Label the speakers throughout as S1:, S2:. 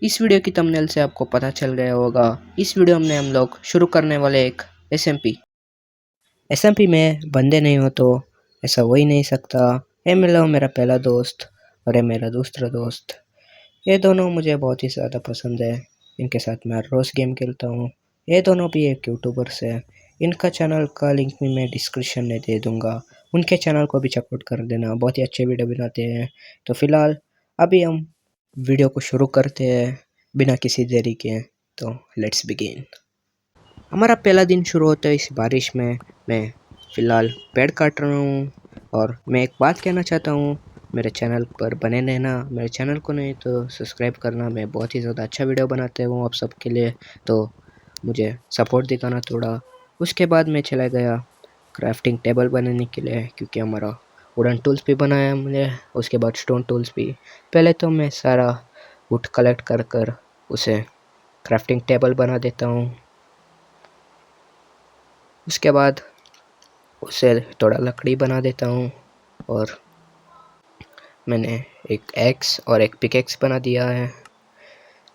S1: इस वीडियो की थंबनेल से आपको पता चल गया होगा। इस वीडियो में हम लोग शुरू करने वाले एक एसएमपी। एसएमपी में बंदे नहीं हो तो ऐसा हो ही नहीं सकता। ये मिला मेरा पहला दोस्त और ये मेरा दूसरा दोस्त। ये दोनों मुझे बहुत ही ज़्यादा पसंद है। इनके साथ मैं रोज़ गेम खेलता हूँ। ये दोनों भी एक यूट्यूबर्स है। इनका चैनल का लिंक भी मैं डिस्क्रिप्शन में दे दूँगा। उनके चैनल को भी चेकआउट कर देना, बहुत ही अच्छे वीडियो बनाते हैं। तो फ़िलहाल अभी हम वीडियो को शुरू करते हैं बिना किसी देरी के। तो लेट्स बिगिन। हमारा पहला दिन शुरू होता है इस बारिश में। मैं फ़िलहाल पेड़ काट रहा हूँ और मैं एक बात कहना चाहता हूँ, मेरे चैनल पर बने रहना। मेरे चैनल को नहीं तो सब्सक्राइब करना। मैं बहुत ही ज़्यादा अच्छा वीडियो बनाते हूँ आप सबके लिए, तो मुझे सपोर्ट दिखाना थोड़ा। उसके बाद मैं चला गया क्राफ्टिंग टेबल बनाने के लिए, क्योंकि हमारा वुडन टूल्स भी बनाया है मुझे। उसके बाद स्टोन टूल्स भी। पहले तो मैं सारा वुड कलेक्ट कर कर उसे क्राफ्टिंग टेबल बना देता हूँ। उसके बाद उससे थोड़ा लकड़ी बना देता हूँ और मैंने एक एक्स और एक पिकेक्स बना दिया है।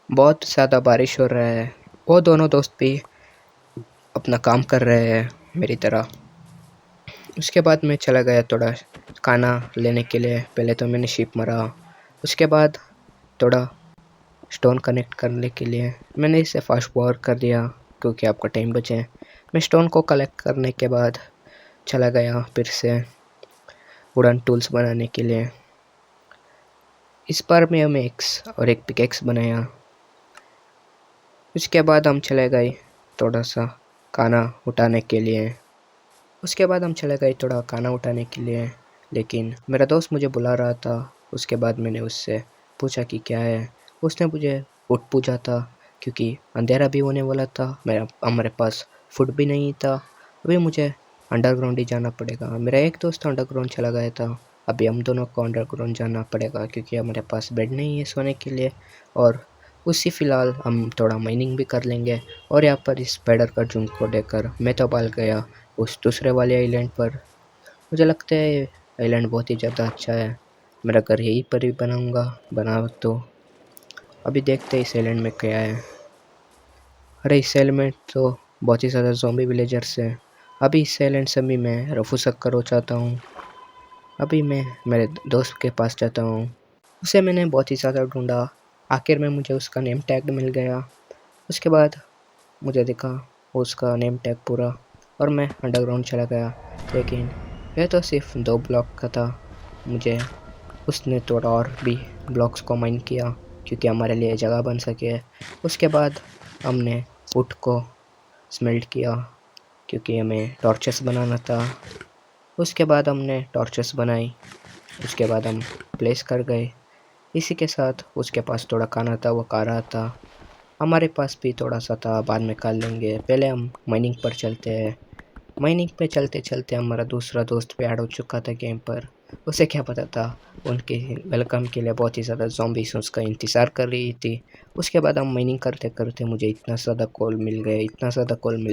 S1: बहुत ज़्यादा बारिश हो रहा है। वो दोनों दोस्त भी अपना काम कर रहे हैं मेरी तरह। उसके बाद मैं चला गया थोड़ा खाना लेने के लिए। पहले तो मैंने शिप मारा। उसके बाद थोड़ा स्टोन कनेक्ट करने के लिए मैंने इसे फास्ट फॉरवर्ड कर दिया, क्योंकि आपका टाइम बचे। मैं स्टोन को कलेक्ट करने के बाद चला गया फिर से वुडन टूल्स बनाने के लिए। इस बार में हम एक्स और एक पिकेक्स बनाया। उसके बाद हम चले गए थोड़ा सा खाना उठाने के लिए। लेकिन मेरा दोस्त मुझे बुला रहा था। उसके बाद मैंने उससे पूछा कि क्या है। उसने मुझे फूड पूछा था, क्योंकि अंधेरा भी होने वाला था। हमारे पास फूड भी नहीं था। अभी मुझे अंडरग्राउंड ही जाना पड़ेगा। मेरा एक दोस्त अंडरग्राउंड चला गया था। अभी हम दोनों को अंडरग्राउंड जाना पड़ेगा, क्योंकि हमारे पास बेड नहीं है सोने के लिए। और उसी फ़िलहाल हम थोड़ा माइनिंग भी कर लेंगे। और यहाँ पर इस स्पाइडर का झुंड को देखकर मैं तो भाग गया उस दूसरे वाले आइलैंड पर। मुझे लगता है ये आइलैंड बहुत ही ज़्यादा अच्छा है। मेरा घर यहीं पर ही बना तो अभी देखते हैं इस आइलैंड में क्या है। अरे इस आइलैंड में तो बहुत ही ज़्यादा ज़ॉम्बी विलेजर्स हैं। अभी इस आइलैंड से भी मैं रफू चक्कर हो चाहता हूँ। अभी मैं मेरे दोस्त के पास जाता हूँ। उसे मैंने बहुत ही ज़्यादा ढूंढा। आखिर में मुझे उसका नेम टैग मिल गया। उसके बाद मुझे दिखा उसका नेम टैग पूरा, और मैं अंडरग्राउंड चला गया। लेकिन यह तो सिर्फ 2 ब्लॉक का था। मुझे उसने थोड़ा और भी ब्लॉक्स को माइन किया, क्योंकि हमारे लिए जगह बन सके। उसके बाद हमने वुड को स्मेल्ट किया, क्योंकि हमें टॉर्चेस बनाना था। उसके बाद हमने टॉर्चेस बनाई। उसके बाद हम प्लेस कर गए। इसी के साथ उसके पास थोड़ा खाना था, वो खा रहा था। हमारे पास भी थोड़ा सा था, बाद में खा लेंगे। पहले हम माइनिंग पर चलते हैं। माइनिंग पे चलते चलते हमारा दूसरा दोस्त भी ऐड हो चुका था गेम पर। उसे क्या पता था, उनके वेलकम के लिए बहुत ही ज़्यादा ज़ॉम्बीज़ उसका इंतज़ार कर रही थी। उसके बाद हम माइनिंग करते करते मुझे इतना ज़्यादा कॉल मिल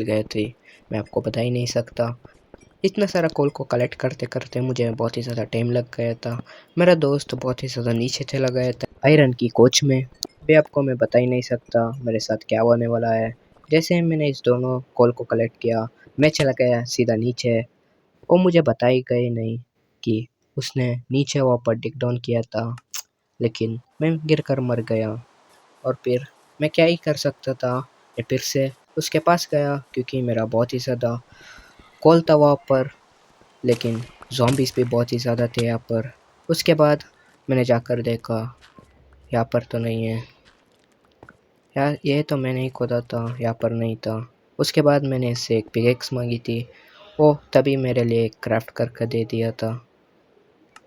S1: गए थे, मैं आपको बता ही नहीं सकता। इतना सारा कॉल को कलेक्ट करते करते मुझे बहुत ही ज़्यादा टाइम लग गया था। मेरा दोस्त बहुत ही ज़्यादा नीचे चला गया था आयरन की कोच में। अभी आपको मैं बता ही नहीं सकता मेरे साथ क्या होने वाला है। जैसे ही मैंने इस दोनों कॉल को कलेक्ट किया, मैं चला गया सीधा नीचे। वो मुझे बता ही गए नहीं कि उसने नीचे वहाँ पर डिग डाउन किया था। लेकिन मैं गिर कर मर गया। और फिर मैं क्या ही कर सकता था। मैं फिर से उसके पास गया, क्योंकि मेरा बहुत ही ज़्यादा कॉल था वहाँ पर। लेकिन ज़ॉम्बीज़ भी बहुत ही ज़्यादा थे यहाँ पर। उसके बाद मैंने जाकर देखा, यहाँ पर तो नहीं है। यार ये तो मैंने ही खोदा था, यहाँ पर नहीं था। उसके बाद मैंने इससे एक पिकेक्स मांगी थी। वो तभी मेरे लिए एक क्राफ्ट करके दे दिया था।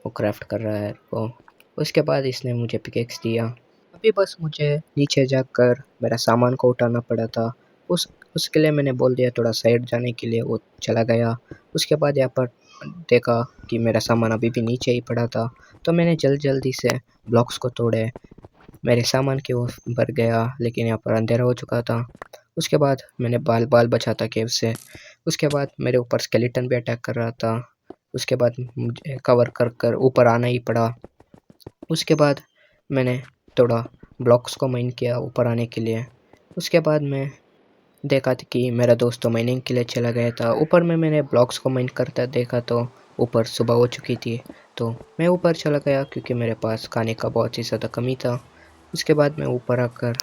S1: वो क्राफ्ट कर रहा है वो। उसके बाद इसने मुझे पिकेक्स दिया। अभी बस मुझे नीचे जाकर मेरा सामान को उठाना पड़ा था। उसके लिए मैंने बोल दिया थोड़ा साइड जाने के लिए। वो चला गया। उसके बाद यहाँ पर देखा कि मेरा सामान अभी भी नीचे ही पड़ा था, तो मैंने जल्दी से ब्लॉक्स को तोड़े। मेरे सामान के वो भर गया, लेकिन यहाँ पर अंधेरा हो चुका था। उसके बाद मैंने बाल बचा था केव से। उसके बाद मेरे ऊपर स्केलेटन भी अटैक कर रहा था। उसके बाद मुझे कवर कर कर ऊपर आना ही पड़ा। उसके बाद मैंने थोड़ा ब्लॉक्स को माइन किया ऊपर आने के लिए। उसके बाद मैं देखा था कि मेरा दोस्त तो माइनिंग के लिए चला गया था। ऊपर में मैंने ब्लॉक्स को माइन करता देखा तो ऊपर सुबह हो चुकी थी, तो मैं ऊपर चला गया क्योंकि मेरे पास खाने का बहुत ही ज़्यादा कमी था। उसके बाद मैं ऊपर आकर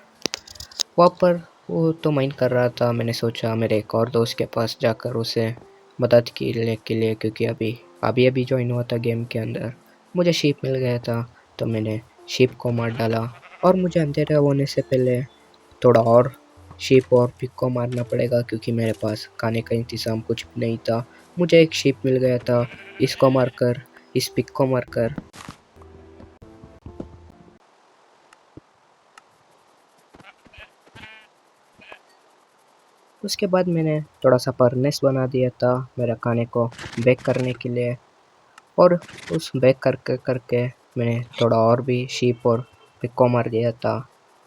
S1: वहाँ पर वो तो माइन कर रहा था। मैंने सोचा मेरे एक और दोस्त के पास जाकर उसे मदद के लिए क्योंकि अभी अभी ज्वाइन हुआ था गेम के अंदर। मुझे शीप मिल गया था तो मैंने शीप को मार डाला और मुझे अंधेरा होने से पहले थोड़ा और शीप और पिग को मारना पड़ेगा क्योंकि मेरे पास खाने का इंतज़ाम कुछ भी नहीं था। मुझे एक शीप मिल गया था, इसको मारकर इस पिग को मारकर उसके बाद मैंने थोड़ा सा फर्नेस बना दिया था मेरा खाने को बेक करने के लिए। और उस बेक करके मैंने थोड़ा और भी शीप और पिग को मार दिया था।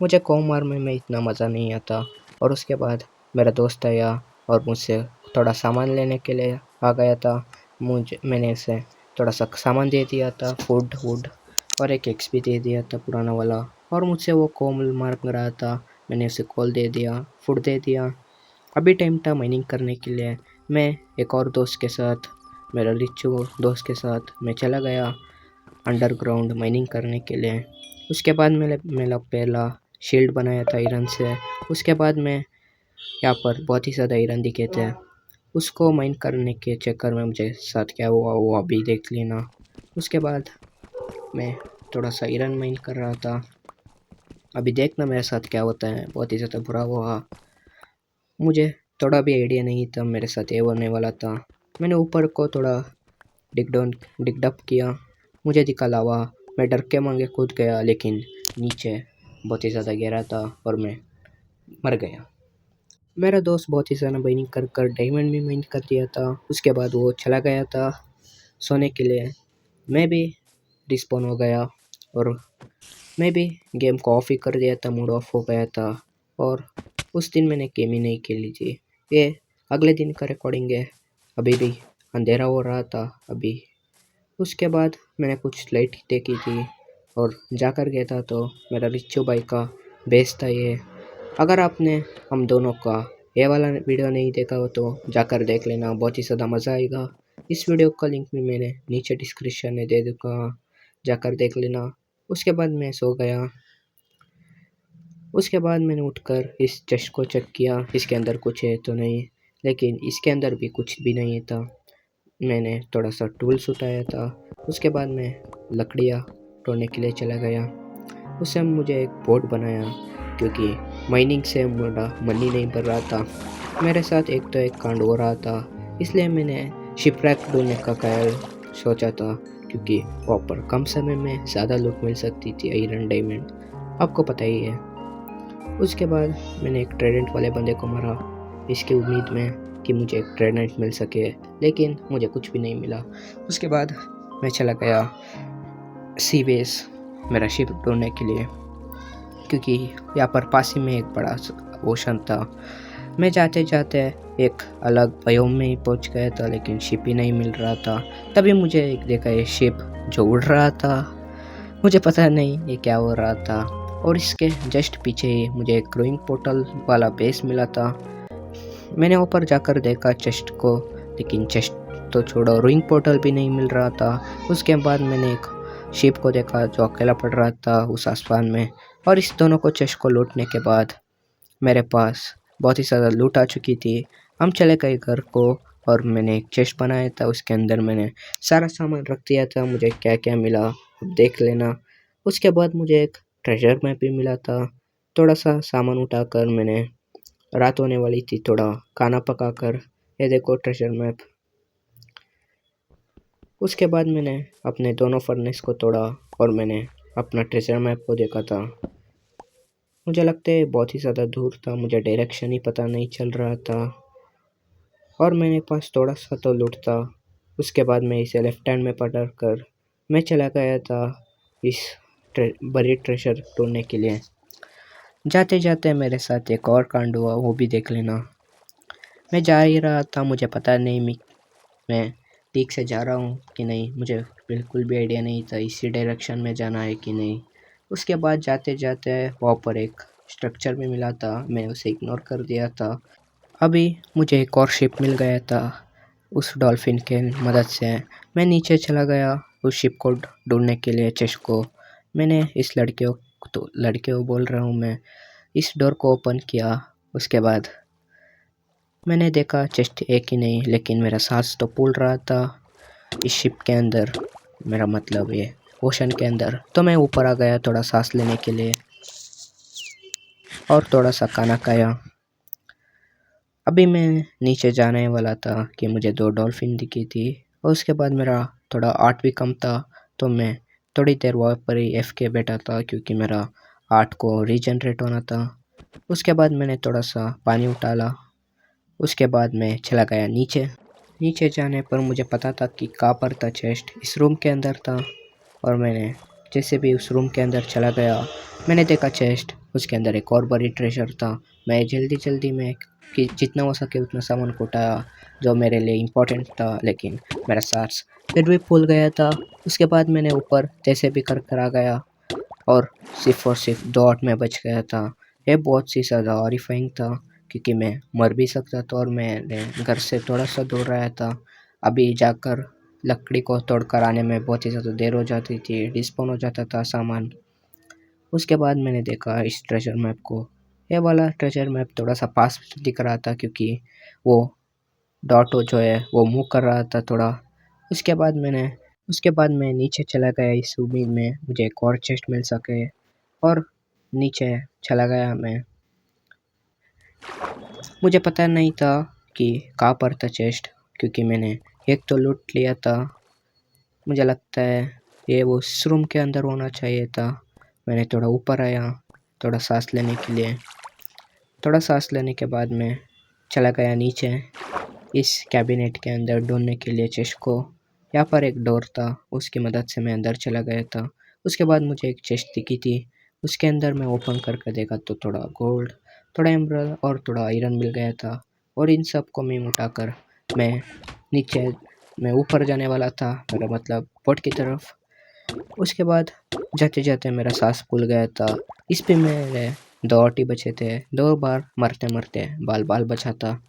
S1: मुझे को मारने में इतना मज़ा नहीं आता। और उसके बाद मेरा दोस्त आया और मुझसे थोड़ा सामान लेने के लिए आ गया था। मैंने उसे थोड़ा सा सामान दे दिया था, फूड वूड, और एक एक्स भी दे दिया था पुराना वाला। और मुझसे वो कोल मांग रहा था, मैंने उसे कोल दे दिया, फूड दे दिया। अभी टाइम था माइनिंग करने के लिए। मैं एक और दोस्त के साथ, मेरा रिचू दोस्त के साथ मैं चला गया अंडरग्राउंड माइनिंग करने के लिए। उसके बाद मैंने मेरा पहला शील्ड बनाया था आयरन से। उसके बाद मैं यहाँ पर बहुत ही ज़्यादा आयरन दिखे थे। उसको माइन करने के चक्कर में मुझे साथ क्या हुआ वो अभी देख लेना। उसके बाद मैं थोड़ा सा आयरन माइन कर रहा था, अभी देखना मेरे साथ क्या होता है। बहुत ही ज़्यादा बुरा हुआ, मुझे थोड़ा भी आइडिया नहीं था मेरे साथ ये होने वाला था। मैंने ऊपर को थोड़ा डिग डप किया, मुझे दिखा लावा। मैं डर के मांगे कूद गया लेकिन नीचे बहुत ही ज़्यादा गहरा था और मैं मर गया। मेरा दोस्त बहुत ही ज़्यादा माइनिंग कर कर डायमंड भी माइन कर दिया था। उसके बाद वो चला गया था सोने के लिए। मैं भी रिस्पॉन हो गया और मैं भी गेम को ऑफ ही कर दिया था, मूड ऑफ हो गया था। और उस दिन मैंने गेम ही नहीं खेली थी। ये अगले दिन का रिकॉर्डिंग है, अभी भी अंधेरा हो रहा था अभी। उसके बाद मैंने कुछ लाइट देखी थी और जाकर गया था तो मेरा रिच्चू भाई का बेस था ये। अगर आपने हम दोनों का ये वाला वीडियो नहीं देखा हो तो जाकर देख लेना, बहुत ही ज़्यादा मज़ा आएगा। इस वीडियो का लिंक भी मैंने नीचे डिस्क्रिप्शन में दे दूँगा, जाकर देख लेना। उसके बाद मैं सो गया। उसके बाद मैंने उठकर इस चेस्ट को चेक किया, इसके अंदर कुछ है तो नहीं, लेकिन इसके अंदर भी कुछ भी नहीं था। मैंने थोड़ा सा टूल्स उठाया था। उसके बाद मैं लकड़ियाँ तोड़ने के लिए चला गया। उससे मुझे एक बोर्ड बनाया क्योंकि माइनिंग से मेरा मन ही नहीं भर रहा था। मेरे साथ एक तो एक कांड हो रहा था, इसलिए मैंने शिपरैक ढूंढने का ख्याल सोचा था क्योंकि वहाँ पर कम समय में ज़्यादा लूट मिल सकती थी, आयरन डायमंड, आपको पता ही है। उसके बाद मैंने एक ट्राइडेंट वाले बंदे को मारा इसकी उम्मीद में कि मुझे एक ट्राइडेंट मिल सके, लेकिन मुझे कुछ भी नहीं मिला। उसके बाद मैं चला गया सी बेस मेरा शिप ढूंढने के लिए क्योंकि यहाँ पर पास ही में एक बड़ा ओशन था। मैं जाते जाते एक अलग बायोम में ही पहुँच गया था लेकिन शिप ही नहीं मिल रहा था। तभी मुझे एक देखा ये शिप जो उड़ रहा था, मुझे पता नहीं ये क्या हो रहा था। और इसके जस्ट पीछे ही मुझे एक ग्रोइंग पोर्टल वाला बेस मिला था। मैंने ऊपर जाकर देखा चेस्ट को, लेकिन चेस्ट तो छोड़ो, रोइंग पोर्टल भी नहीं मिल रहा था। उसके बाद मैंने एक शिप को देखा जो अकेला पड़ रहा था उस आसमान में। और इस दोनों को चेस्ट को लूटने के बाद मेरे पास बहुत ही ज़्यादा लूट आ चुकी थी। हम चले गए घर को और मैंने एक चेस्ट बनाया था, उसके अंदर मैंने सारा सामान रख दिया था। मुझे क्या क्या मिला अब देख लेना। उसके बाद मुझे एक ट्रेजर मैप भी मिला था। थोड़ा सा सामान उठाकर मैंने, रात होने वाली थी, थोड़ा खाना पकाकर, ये देखो ट्रेजर मैप। उसके बाद मैंने अपने दोनों फर्नेस को तोड़ा और मैंने अपना ट्रेजर मैप को देखा था। मुझे लगता है बहुत ही ज़्यादा दूर था, मुझे डायरेक्शन ही पता नहीं चल रहा था और मेरे पास थोड़ा सा तो लूट था। उसके बाद मैं इसे लेफ्ट हैंड में पकड़ कर मैं चला गया था इस बड़ी ट्रेजर ढूंढने के लिए। जाते जाते मेरे साथ एक और कांड हुआ, वो भी देख लेना। मैं जा ही रहा था, मुझे पता नहीं मैं ठीक से जा रहा हूँ कि नहीं, मुझे बिल्कुल भी आइडिया नहीं था इसी डायरेक्शन में जाना है कि नहीं। उसके बाद जाते जाते वहाँ पर एक स्ट्रक्चर भी मिला था, मैं उसे इग्नोर कर दिया था। अभी मुझे एक और शिप मिल गया था। उस डॉल्फिन के मदद से मैं नीचे चला गया उस शिप को ढूंढने के लिए, चेस्ट को। मैंने इस लड़के को बोल रहा हूँ मैं, इस डोर को ओपन किया। उसके बाद मैंने देखा चेस्ट एक ही नहीं, लेकिन मेरा सांस तो फूल रहा था इस शिप के अंदर, मेरा मतलब ये ओशन के अंदर। तो मैं ऊपर आ गया थोड़ा सांस लेने के लिए और थोड़ा सा खाना खाया। अभी मैं नीचे जाने वाला था कि मुझे 2 डॉल्फिन दिखी थी और उसके बाद मेरा थोड़ा आर्ट भी कम था, तो मैं थोड़ी देर वहाँ पर ही एफ बैठा था क्योंकि मेरा आर्ट को रीजनरेट होना था। उसके बाद मैंने थोड़ा सा पानी उठाला। उसके बाद मैं चला गया नीचे। नीचे जाने पर मुझे पता था कि कहाँ पर था चेस्ट, इस रूम के अंदर था। और मैंने जैसे भी उस रूम के अंदर चला गया, मैंने देखा चेस्ट, उसके अंदर एक और बड़ी ट्रेजर था। मैं जल्दी जल्दी में कि जितना हो सके उतना सामान को उठाया जो मेरे लिए इम्पोर्टेंट था, लेकिन मेरा सांस फिर भी फूल गया था। उसके बाद मैंने ऊपर जैसे भी कर आ गया और सिर्फ 2 आउट में बच गया था। ये बहुत सी ज़्यादा हॉरिफाइंग था क्योंकि मैं मर भी सकता था और मैंने घर से थोड़ा सा दूर रहा था। अभी जाकर लकड़ी को तोड़कर आने में बहुत ही ज़्यादा देर हो जाती थी, डिस्पोन हो जाता था सामान। उसके बाद मैंने देखा इस ट्रेजर मैप को। ये वाला ट्रेजर मैप थोड़ा सा पास दिख रहा था क्योंकि वो डॉट जो है वो मूव कर रहा था थोड़ा। उसके बाद मैं नीचे चला गया इस उम्मीद में मुझे एक और चेस्ट मिल सके, और नीचे चला गया मैं। मुझे पता नहीं था कि कहाँ पर था चेस्ट क्योंकि मैंने एक तो लूट लिया था। मुझे लगता है ये वो उस रूम के अंदर होना चाहिए था। मैंने थोड़ा ऊपर आया थोड़ा सांस लेने के लिए। थोड़ा सांस लेने के बाद मैं चला गया नीचे इस कैबिनेट के अंदर ढूंढने के लिए चेस्ट को। यहाँ पर एक डोर था, उसकी मदद से मैं अंदर चला गया था। उसके बाद मुझे एक चेस्ट दिखी थी, उसके अंदर मैं ओपन करके देखा तो थोड़ा गोल्ड, थोड़ा एमरल्ड और थोड़ा आयरन मिल गया था। और इन सब को मैं उठाकर मैं नीचे मैं ऊपर जाने वाला था, मेरा मतलब पोर्ट की तरफ। उसके बाद जाते जाते मेरा सांस फूल गया था। इस पे मेरे 2 ही बचे थे, 2 बार मरते मरते बाल बाल बचा था।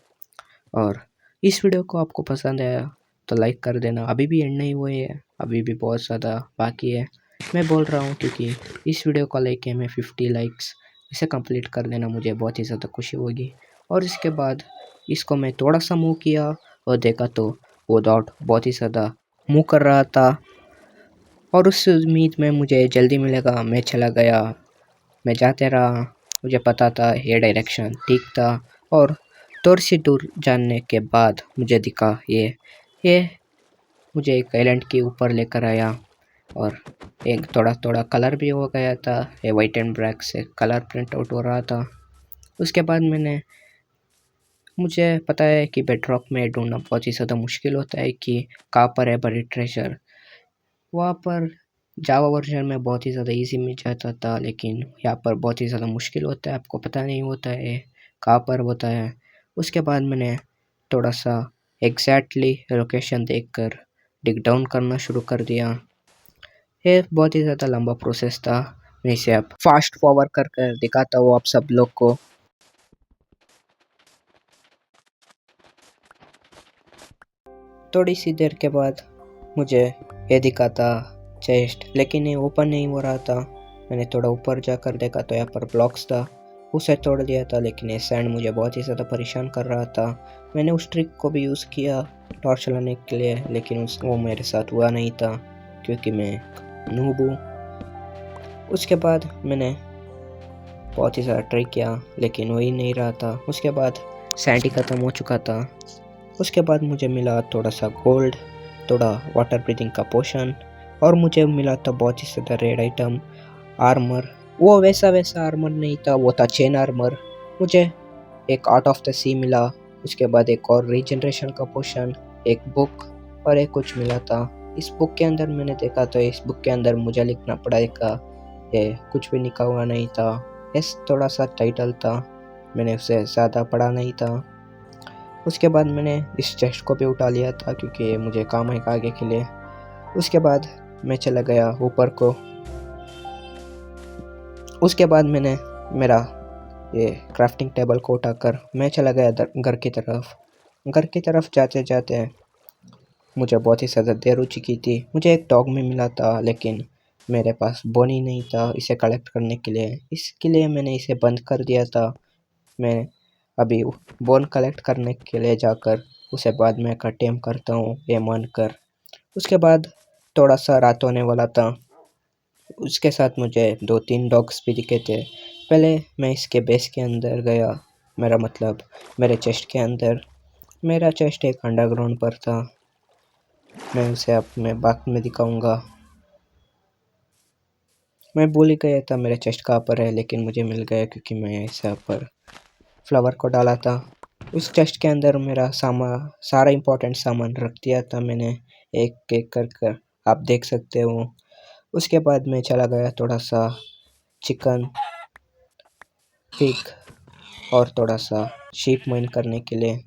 S1: और इस वीडियो को आपको पसंद आया तो लाइक कर देना। अभी भी एंड नहीं हुए है, अभी भी बहुत ज़्यादा बाकी है। मैं बोल रहा हूँ क्योंकि इस वीडियो को लेके मैं 50 लाइक्स इसे कंप्लीट कर देना, मुझे बहुत ही ज़्यादा खुशी होगी। और इसके बाद इसको मैं थोड़ा सा मूव किया और देखा तो वो डॉट बहुत ही ज़्यादा मूव कर रहा था। और उस उम्मीद में मुझे जल्दी मिलेगा मैं चला गया, मैं जाते रहा। मुझे पता था ये डायरेक्शन ठीक था। और थोड़ी सी दूर जाने के बाद मुझे दिखा ये मुझे एक आइलैंड के ऊपर लेकर आया। और एक थोड़ा थोड़ा कलर भी हो गया था, ये वाइट एंड ब्लैक से कलर प्रिंट आउट हो रहा था। उसके बाद मुझे पता है कि बेडरॉक में ढूंढना बहुत ही ज़्यादा मुश्किल होता है कि कहाँ पर है बड़ी ट्रेजर। वहाँ पर जावा वर्जन में बहुत ही ज़्यादा इजी मिल जाता था, लेकिन यहाँ पर बहुत ही ज़्यादा मुश्किल होता है, आपको पता नहीं होता है कहाँ पर होता है। उसके बाद मैंने थोड़ा सा एग्जैक्टली लोकेशन देखकर डिग डाउन करना शुरू कर दिया। ये बहुत ही ज़्यादा लंबा प्रोसेस था, मैं इसे अब फास्ट फॉरवर्ड कर कर दिखाता हूँ आप सब लोग को। थोड़ी सी देर के बाद मुझे ये दिखा था चेस्ट, लेकिन ये ओपन नहीं हो रहा था। मैंने थोड़ा ऊपर जाकर देखा तो यहाँ पर ब्लॉक्स था, उसे तोड़ दिया था, लेकिन ये सैंड मुझे बहुत ही ज़्यादा परेशान कर रहा था। मैंने उस ट्रिक को भी यूज़ किया टॉर्च चलाने के लिए, लेकिन वो मेरे साथ हुआ नहीं था क्योंकि मैं नूब हूँ। उसके बाद मैंने बहुत ही ज़्यादा ट्राई किया लेकिन हो ही नहीं रहा था। उसके बाद सैंड ही ख़त्म हो चुका था। उसके बाद मुझे मिला थोड़ा सा गोल्ड, थोड़ा वाटर ब्रीथिंग का पोशन, और मुझे मिला था बहुत ही ज़्यादा रेड आइटम आर्मर। वो वैसा आर्मर नहीं था, वो था चेन आर्मर। मुझे एक आर्ट ऑफ द सी मिला, उसके बाद एक और रीजनरेशन का पोशन, एक बुक और एक कुछ मिला था। इस बुक के अंदर मैंने देखा तो इस बुक के अंदर मुझे लिखना पड़ेगा, ये कुछ भी लिखा हुआ नहीं था। इस थोड़ा सा टाइटल था, मैंने उसे ज़्यादा पढ़ा नहीं था। उसके बाद मैंने इस चेस्ट को भी उठा लिया था क्योंकि मुझे काम है आगे के लिए। उसके बाद मैं चला गया ऊपर को। उसके बाद मैंने मेरा ये क्राफ्टिंग टेबल को उठाकर मैं चला गया घर की तरफ। घर की तरफ जाते जाते मुझे बहुत ही ज़्यादा देर हो चुकी थी। मुझे एक डॉग में मिला था, लेकिन मेरे पास बोनी नहीं था इसे कलेक्ट करने के लिए। इसके लिए मैंने इसे बंद कर दिया था। मैं अभी बोन कलेक्ट करने के लिए जाकर उसे बाद में टेम करता हूँ ये मानकर। उसके बाद थोड़ा सा रात होने वाला था। उसके साथ मुझे 2-3 डॉग्स भी दिखे थे। पहले मैं इसके बेस के अंदर गया, मेरा मतलब मेरे चेस्ट के अंदर। मेरा चेस्ट एक अंडरग्राउंड पर था। मैं उसे अब मैं बाद में दिखाऊंगा। मैं भूल ही गया था मेरा चेस्ट कहाँ पर है, लेकिन मुझे मिल गया क्योंकि मैं इसे पर फ्लावर को डाला था। उस चेस्ट के अंदर मेरा सारा इम्पोर्टेंट सामान रख दिया था मैंने, एक एक कर आप देख सकते हो। उसके बाद मैं चला गया थोड़ा सा चिकन, पिग और थोड़ा सा शीप माइन करने के लिए।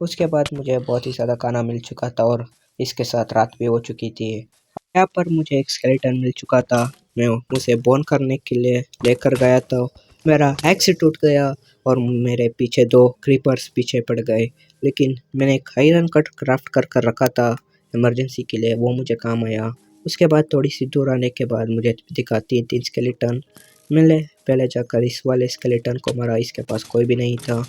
S1: उसके बाद मुझे बहुत ही ज़्यादा खाना मिल चुका था और इसके साथ रात भी हो चुकी थी। यहाँ पर मुझे एक स्केलेटन मिल चुका था। मैं उसे बोन करने के लिए लेकर गया था। मेरा एक्स टूट गया और मेरे पीछे 2 क्रीपर्स पीछे पड़ गए, लेकिन मैंने एक आयरन कट क्राफ्ट कर कर रखा था इमरजेंसी के लिए, वो मुझे काम आया। उसके बाद थोड़ी सी दूर आने के बाद मुझे दिखा 3 स्केलेटन। मैंने पहले जाकर इस वाले स्केलेटन को मारा, इसके पास कोई भी नहीं था,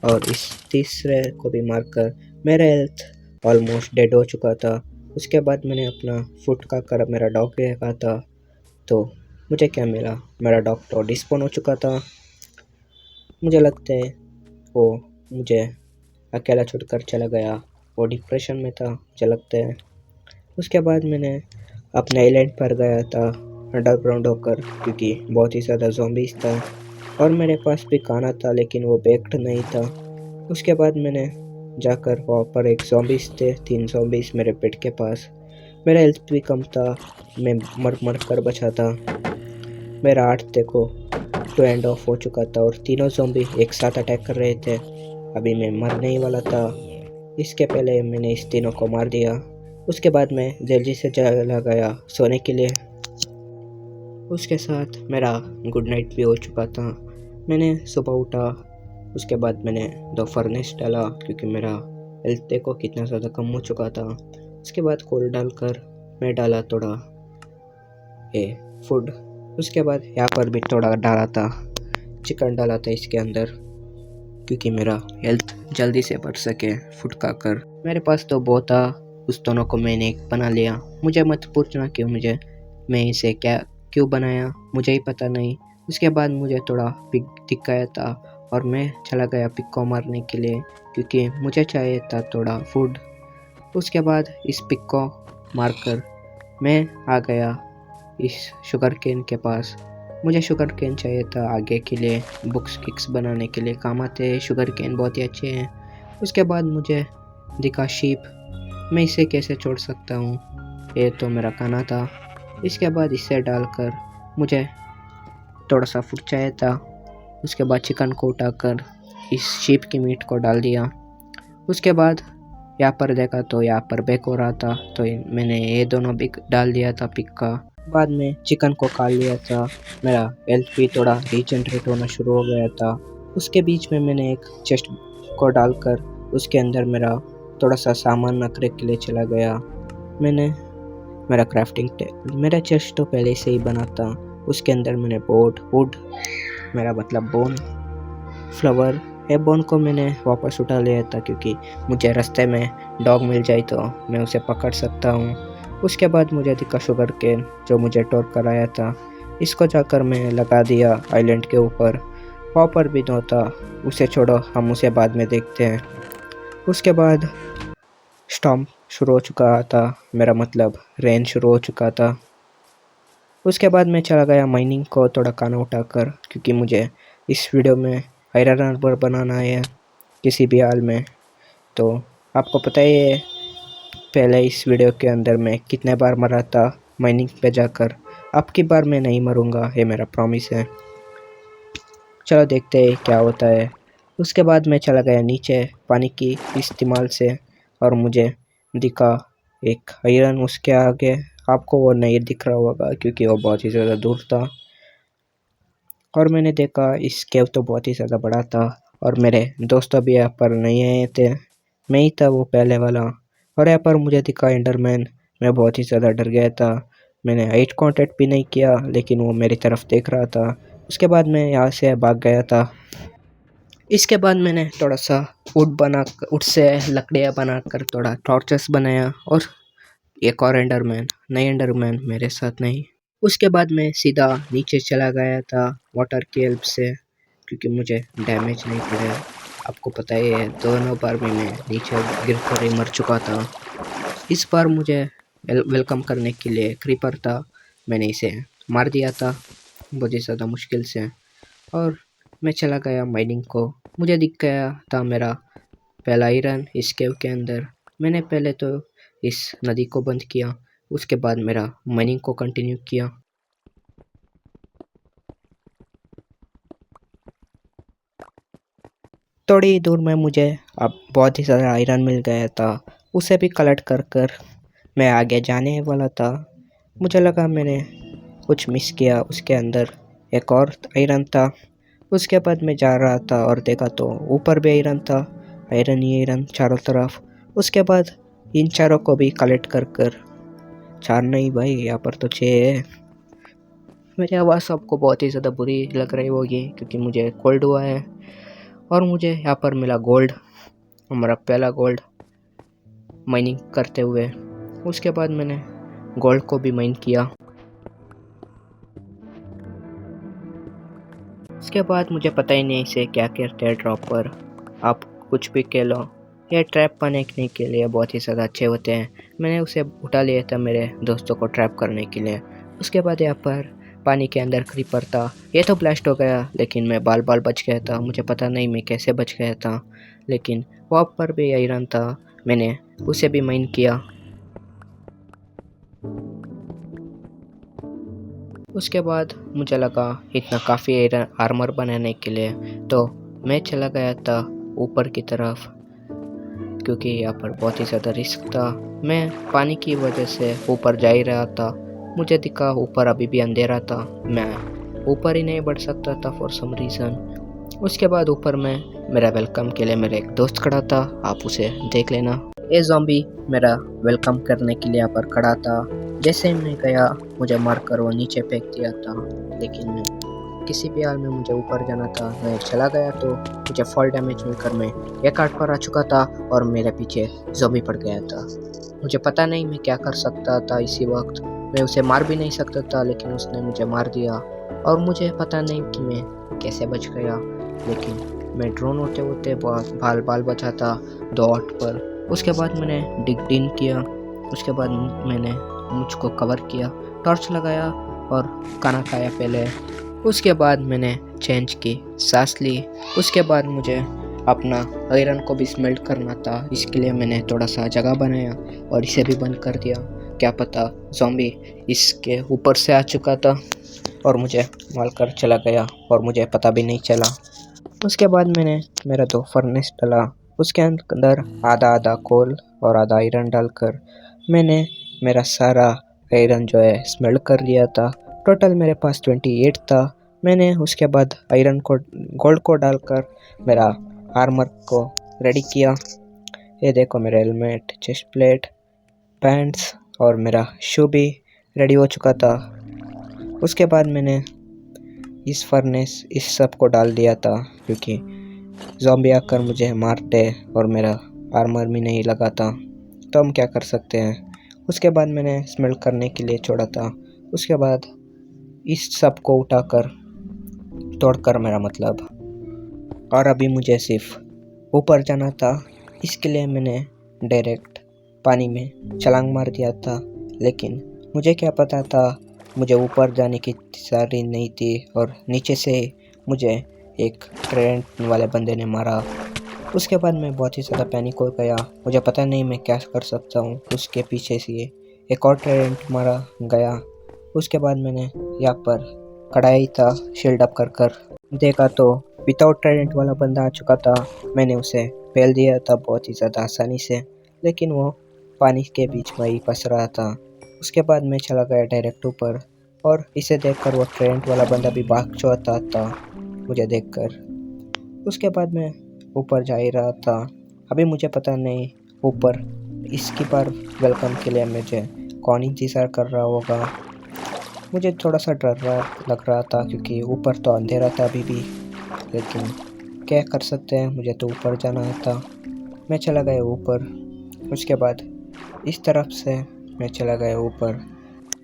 S1: और इस तीसरे को भी मारकर मेरा हेल्थ ऑलमोस्ट डेड हो चुका था। उसके बाद मैंने अपना फुट का कर मेरा डॉग देखा था, तो मुझे क्या मिला, मेरा डॉग तो डिस्पोन हो चुका था। मुझे लगता है वो मुझे अकेला छोड़कर चला गया, वो डिप्रेशन में था मुझे लगता है। उसके बाद मैंने अपने आइलैंड पर गया था अंडरग्राउंड होकर, क्योंकि बहुत ही ज़्यादा ज़ॉम्बीज़ था और मेरे पास भी खाना था, लेकिन वो बेक्ड नहीं था। उसके बाद मैंने जाकर वहाँ पर एक ज़ॉम्बीज़ थे, 3 ज़ॉम्बीज़ मेरे पेट के पास। मेरा हेल्थ भी कम था, मैं मर मर कर बचा था। मेरा 8 देखो टू एंड ऑफ हो चुका था और तीनों ज़ॉम्बी एक साथ अटैक कर रहे थे। अभी मैं मरने ही वाला था, इसके पहले मैंने इस तीनों को मार दिया। उसके बाद मैं जल्दी से चला गया सोने के लिए। उसके साथ मेरा गुड नाइट भी हो चुका था। मैंने सुबह उठा, उसके बाद मैंने 2 फर्नेस डाला क्योंकि मेरा हेल्थ देखो कितना ज़्यादा कम हो चुका था। उसके बाद कोल डालकर मैं डाला थोड़ा ये फूड। उसके बाद यहाँ पर भी थोड़ा डाला था, चिकन डाला था इसके अंदर, क्योंकि मेरा हेल्थ जल्दी से बढ़ सके फूड खाकर। मेरे पास तो बहुत था, उस दोनों को मैंने एक बना लिया। मुझे मत पूछना क्यों मैं इसे क्यों बनाया, मुझे ही पता नहीं। उसके बाद मुझे थोड़ा पिग दिख गया था और मैं चला गया पिग को मारने के लिए, क्योंकि मुझे चाहिए था थोड़ा फूड। उसके बाद इस पिग को मारकर मैं आ गया इस शुगर केन के पास। मुझे शुगर केन चाहिए था आगे के लिए, बुक्स किक्स बनाने के लिए काम आते हैं शुगर केन, बहुत ही अच्छे हैं। उसके बाद मुझे दिखा शीप, मैं इसे कैसे छोड़ सकता हूँ, ये तो मेरा खाना था। इसके बाद इसे डालकर मुझे थोड़ा सा फूड चाहिए था। उसके बाद चिकन को उठाकर इस शीप की मीट को डाल दिया। उसके बाद यहाँ पर देखा तो यहाँ पर बेक हो रहा था, तो मैंने ये दोनों भी डाल दिया था पिक का। बाद में चिकन को खा लिया था। मेरा हेल्थ भी थोड़ा रीजनरेट होना शुरू हो गया था। उसके बीच में मैंने एक चेस्ट को डालकर उसके अंदर मेरा थोड़ा सा सामान रखने के लिए चला गया। मैंने मेरा मेरा चेस्ट तो पहले से ही बना था। उसके अंदर मैंने बोर्ड वुड, मेरा मतलब बोन, फ्लावर, ये बोन को मैंने वापस उठा लिया था, क्योंकि मुझे रास्ते में डॉग मिल जाए तो मैं उसे पकड़ सकता हूँ। उसके बाद मुझे दिखा शुगर केन जो मुझे टॉर्क कराया था, इसको जाकर मैं लगा दिया आइलैंड के ऊपर। वहाँ पर भी दो था, उसे छोड़ो, हम उसे बाद में देखते हैं। उसके बाद स्टॉर्म शुरू हो चुका था, मेरा मतलब रेन शुरू हो चुका था। उसके बाद मैं चला गया माइनिंग को थोड़ा खाना उठाकर, क्योंकि मुझे इस वीडियो में आयरन आर्मर बनाना है किसी भी हाल में। तो आपको पता ही है पहले इस वीडियो के अंदर मैं कितने बार मरा था माइनिंग पे जाकर। अब की बार मैं नहीं मरूंगा, ये मेरा प्रॉमिस है। चलो देखते हैं क्या होता है। उसके बाद मैं चला गया नीचे पानी की इस्तेमाल से, और मुझे दिखा एक आयरन उसके आगे। आपको वो नहीं दिख रहा होगा क्योंकि वो बहुत ही ज़्यादा दूर था। और मैंने देखा इस केव तो बहुत ही ज़्यादा बड़ा था और मेरे दोस्त अभी यहाँ पर नहीं आए थे। मैं ही था वो पहले वाला और यहाँ पर मुझे दिखा एंडरमैन। मैं बहुत ही ज़्यादा डर गया था। मैंने आइट कांटेक्ट भी नहीं किया लेकिन वो मेरी तरफ देख रहा था। उसके बाद मैं यहाँ से भाग गया था। इसके बाद मैंने थोड़ा सा उड से लकड़ियाँ बनाकर थोड़ा टॉर्चेस बनाया और एक और एंडरमैन, नई एंडरमैन मेरे साथ नहीं। उसके बाद मैं सीधा नीचे चला गया था वाटर की हेल्प से, क्योंकि मुझे डैमेज नहीं पड़े। आपको पता ही है दोनों बार भी मैं नीचे गिर कर ही मर चुका था। इस बार मुझे वेलकम करने के लिए क्रीपर था, मैंने इसे मार दिया था बहुत ही ज़्यादा मुश्किल से। और मैं चला गया माइनिंग को। मुझे दिख गया था मेरा पहला आयरन इस केव के अंदर। मैंने पहले तो इस नदी को बंद किया, उसके बाद मेरा माइनिंग को कंटिन्यू किया। थोड़ी ही दूर में मुझे अब बहुत ही ज़्यादा आयरन मिल गया था। उसे भी कलेक्ट कर कर मैं आगे जाने वाला था। मुझे लगा मैंने कुछ मिस किया, उसके अंदर एक और आयरन था। उसके बाद मैं जा रहा था और देखा तो ऊपर भी आयरन था, आयरन ही आयरन चारों तरफ। उसके बाद इन चारों को भी कलेक्ट कर कर, चार नहीं भाई यहाँ पर तो 6 है। मेरी आवाज़ आपको बहुत ही ज़्यादा बुरी लग रही होगी क्योंकि मुझे कोल्ड हुआ है। और मुझे यहाँ पर मिला गोल्ड, हमारा पहला गोल्ड माइनिंग करते हुए। उसके बाद मैंने गोल्ड को भी माइन किया। उसके बाद मुझे पता ही नहीं इसे क्या कहते हैं ड्रॉप पर, आप कुछ भी कह लो। ये ट्रैप बनाने के लिए बहुत ही ज़्यादा अच्छे होते हैं। मैंने उसे उठा लिया था मेरे दोस्तों को ट्रैप करने के लिए। उसके बाद यहाँ पर पानी के अंदर क्रीपर था, ये तो ब्लास्ट हो गया लेकिन मैं बाल बाल बच गया था। मुझे पता नहीं मैं कैसे बच गया था, लेकिन वहाँ पर भी आयरन था, मैंने उसे भी माइन किया। उसके बाद मुझे लगा इतना काफ़ी आर्मर बनाने के लिए, तो मैं चला गया था ऊपर की तरफ, क्योंकि यहाँ पर बहुत ही ज़्यादा रिस्क था। मैं पानी की वजह से ऊपर जा ही रहा था। मुझे दिखा ऊपर अभी भी अंधेरा था, मैं ऊपर ही नहीं बढ़ सकता था फॉर सम रीज़न। उसके बाद ऊपर में मेरा वेलकम के लिए मेरा एक दोस्त खड़ा था, आप उसे देख लेना। ये ज़ॉम्बी मेरा वेलकम करने के लिए यहाँ पर खड़ा था। जैसे ही मैं गया मुझे मारकर वो नीचे फेंक दिया था, लेकिन मैं किसी भी हाल में मुझे ऊपर जाना था। मैं चला गया तो मुझे फॉल डैमेज मिलकर मैं एक आर्ट पर आ चुका था और मेरे पीछे ज़ॉम्बी पड़ गया था। मुझे पता नहीं मैं क्या कर सकता था इसी वक्त। मैं उसे मार भी नहीं सकता था लेकिन उसने मुझे मार दिया और मुझे पता नहीं कि मैं कैसे बच गया। लेकिन मैं ड्रोन होते होते बाल बाल बचा था 2 आर्ट पर। उसके बाद मैंने डिग इन किया। उसके बाद मैंने मुझको कवर किया, टॉर्च लगाया और खाना खाया पहले। उसके बाद मैंने चेंज की, सांस ली। उसके बाद मुझे अपना आयरन को भी स्मेल्ट करना था, इसके लिए मैंने थोड़ा सा जगह बनाया और इसे भी बंद कर दिया। क्या पता ज़ॉम्बी इसके ऊपर से आ चुका था और मुझे मार कर चला गया और मुझे पता भी नहीं चला। उसके बाद मैंने मेरा 2 फर्नेस डाला, उसके अंदर आधा आधा कोल और आधा आयरन डालकर मैंने मेरा सारा आयरन जो है स्मेल्ट कर लिया था। टोटल मेरे पास 28 था। मैंने उसके बाद आयरन को गोल्ड को डालकर मेरा आर्मर को रेडी किया। ये देखो मेरा हेलमेट, चेस्ट प्लेट, पैंट्स और मेरा शू भी रेडी हो चुका था। उसके बाद मैंने इस फर्नेस इस सब को डाल दिया था क्योंकि ज़ॉम्बी आकर मुझे मारते और मेरा आर्मर भी नहीं लगा था, तो हम क्या कर सकते हैं। उसके बाद मैंने स्मेल्ट करने के लिए छोड़ा था। उसके बाद इस सब को उठाकर तोड़कर मेरा मतलब, और अभी मुझे सिर्फ ऊपर जाना था। इसके लिए मैंने डायरेक्ट पानी में छलांग मार दिया था, लेकिन मुझे क्या पता था मुझे ऊपर जाने की सारी नहीं थी और नीचे से मुझे एक ट्रेंट वाले बंदे ने मारा। उसके बाद मैं बहुत ही ज़्यादा पैनिक हो गया, मुझे पता नहीं मैं क्या कर सकता हूँ। उसके पीछे से एक और ट्रेंट मारा गया। उसके बाद मैंने यहाँ पर खड़ा ही था शील्ड अप कर कर, देखा तो विदाउट ट्राइडेंट वाला बंदा आ चुका था। मैंने उसे फेल दिया था बहुत ही ज़्यादा आसानी से, लेकिन वो पानी के बीच में ही फंस रहा था। उसके बाद मैं चला गया डायरेक्ट ऊपर और इसे देखकर वो ट्रेंट वाला बंदा भी भाग जाता था मुझे देखकर। उसके बाद मैं ऊपर जा ही रहा था। अभी मुझे पता नहीं ऊपर इसकी बार वेलकम के लिए मुझे कौन इंतज़ार कर रहा होगा। मुझे थोड़ा सा लग रहा था क्योंकि ऊपर तो अंधेरा था अभी भी, लेकिन क्या कर सकते हैं, मुझे तो ऊपर जाना था। मैं चला गया ऊपर। उसके बाद इस तरफ से मैं चला गया ऊपर।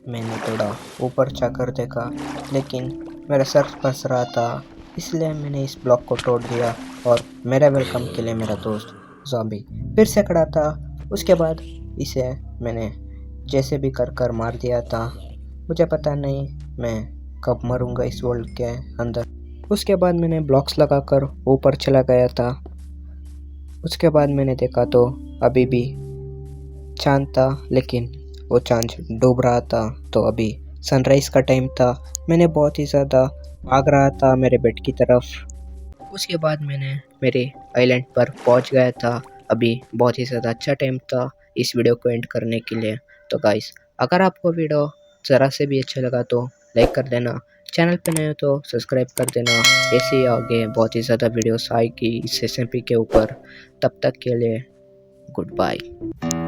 S1: मैंने थोड़ा ऊपर जाकर देखा, लेकिन मेरा सर फंस रहा था, इसलिए मैंने इस ब्लॉक को तोड़ दिया और मेरा वेलकम के लिए मेरा दोस्त ज़ॉम्बी फिर से खड़ा था। उसके बाद इसे मैंने जैसे भी कर कर मार दिया था। मुझे पता नहीं मैं कब मरूंगा इस वर्ल्ड के अंदर। उसके बाद मैंने ब्लॉक्स लगाकर ऊपर चला गया था। उसके बाद मैंने देखा तो अभी भी चांद था, लेकिन वो चांद डूब रहा था। तो अभी सनराइज़ का टाइम था। मैंने बहुत ही ज़्यादा भाग रहा था मेरे बेड की तरफ। उसके बाद मैंने मेरे आइलैंड पर पहुंच गया था। अभी बहुत ही ज़्यादा अच्छा टाइम था इस वीडियो को एंड करने के लिए। तो गाइस, अगर आपको वीडियो ज़रा से भी अच्छा लगा तो लाइक कर देना, चैनल पे नए हो तो सब्सक्राइब कर देना। ऐसे ही आगे बहुत ही ज़्यादा वीडियोस आएगी इस SMP के ऊपर। तब तक के लिए गुड बाय।